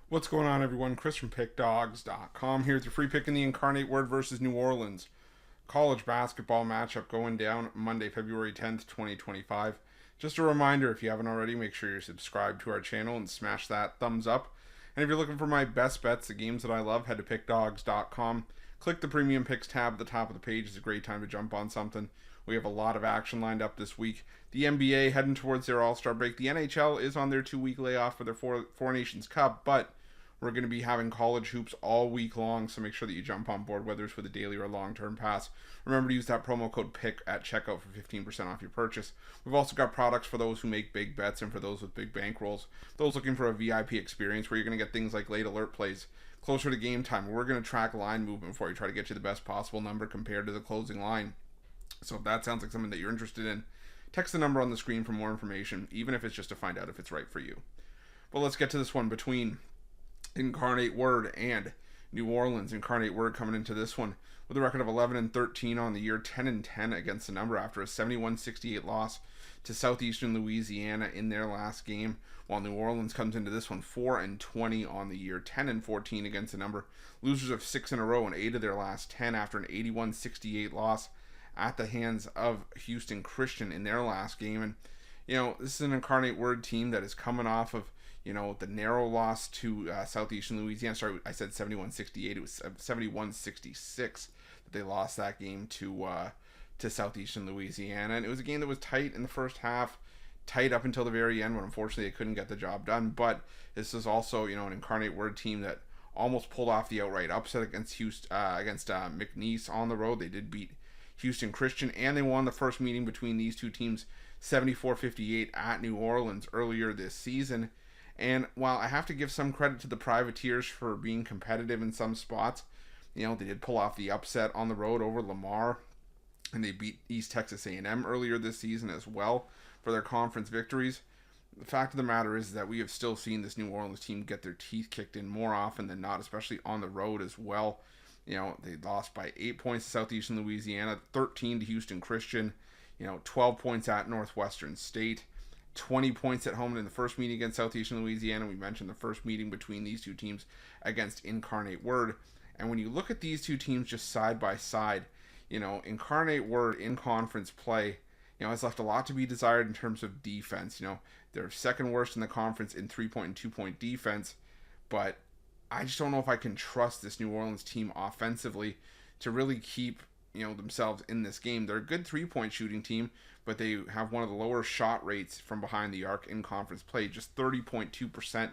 What's going on, everyone? Chris from Pickdawgz.com here with your free pick in the Incarnate Word versus New Orleans college basketball matchup going down Monday, February 10th, 2025. Just a reminder, if you haven't already, make sure you're subscribed to our channel and smash that thumbs up. And if you're looking for my best bets, the games that I love, head to Pickdawgz.com. Click the Premium Picks tab at the top of the page. It's a great time to jump on something. We have a lot of action lined up this week. The NBA heading towards their All-Star break. The NHL is on their 2-week layoff for their Four Nations Cup, but we're going to be having college hoops all week long, so make sure that you jump on board, whether it's with a daily or a long-term pass. Remember to use that promo code PICK at checkout for 15% off your purchase. We've also got products for those who make big bets and for those with big bankrolls. Those looking for a VIP experience where you're going to get things like late alert plays, closer to game time. We're going to track line movement for you, try to get you the best possible number compared to the closing line. So if that sounds like something that you're interested in, text the number on the screen for more information, even if it's just to find out if it's right for you. But let's get to this one between Incarnate Word and New Orleans. Incarnate Word coming into this one with a record of 11-13 on the year, 10-10 against the number after a 71-68 loss to Southeastern Louisiana in their last game, while New Orleans comes into this one 4-20 on the year, 10-14 against the number. Losers of 6 in a row and 8 of their last 10 after an 81-68 loss at the hands of Houston Christian in their last game. And this is an Incarnate Word team that is coming off of the narrow loss to Southeastern Louisiana. Sorry, I said 71-68. It was 71-66 that they lost that game to Southeastern Louisiana. And it was a game that was tight in the first half, tight up until the very end when unfortunately they couldn't get the job done. But this is also, an Incarnate Word team that almost pulled off the outright upset against McNeese on the road. They did beat Houston Christian, and they won the first meeting between these two teams 74-58 at New Orleans earlier this season. And while I have to give some credit to the Privateers for being competitive in some spots, they did pull off the upset on the road over Lamar, and they beat East Texas A&M earlier this season as well for their conference victories. The fact of the matter is that we have still seen this New Orleans team get their teeth kicked in more often than not, especially on the road as well. They lost by 8 points to Southeastern Louisiana, 13 to Houston Christian, 12 points at Northwestern State, 20 points at home in the first meeting against Southeastern Louisiana. We mentioned the first meeting between these two teams against Incarnate Word. And when you look at these two teams just side by side, Incarnate Word in conference play, has left a lot to be desired in terms of defense. They're second worst in the conference in 3-point and 2-point defense, but I just don't know if I can trust this New Orleans team offensively to really keep themselves in this game. They're a good 3-point shooting team, but they have one of the lower shot rates from behind the arc in conference play. Just 30.2%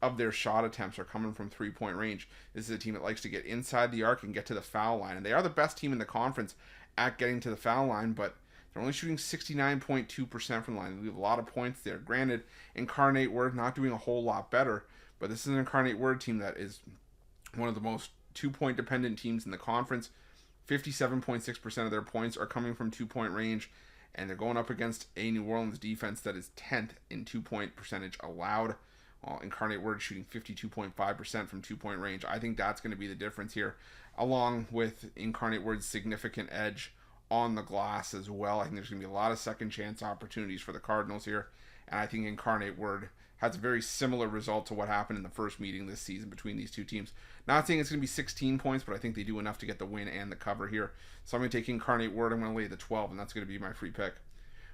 of their shot attempts are coming from 3-point range. This is a team that likes to get inside the arc and get to the foul line, and they are the best team in the conference at getting to the foul line, but they're only shooting 69.2% from the line. They leave a lot of points there. Granted, Incarnate Word not doing a whole lot better, but this is an Incarnate Word team that is one of the most 2-point dependent teams in the conference. 57.6% of their points are coming from 2-point range, and they're going up against a New Orleans defense that is 10th in 2-point percentage allowed. While Incarnate Word shooting 52.5% from 2-point range. I think that's going to be the difference here, along with Incarnate Word's significant edge on the glass as well. I think there's going to be a lot of second chance opportunities for the Cardinals here, and I think Incarnate Word has a very similar result to what happened in the first meeting this season between these two teams. Not saying it's going to be 16 points, but I think they do enough to get the win and the cover here. So I'm going to take Incarnate Word. I'm going to lay the 12, and that's going to be my free pick.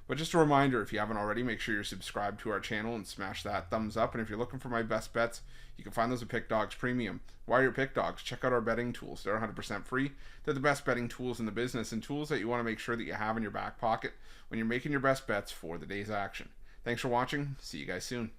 But just a reminder, if you haven't already, make sure you're subscribed to our channel and smash that thumbs up. And if you're looking for my best bets, you can find those at Pick Dawgz Premium. While you're Pick Dawgz, check out our betting tools. They're 100% free. They're the best betting tools in the business, and tools that you want to make sure that you have in your back pocket when you're making your best bets for the day's action. Thanks for watching. See you guys soon.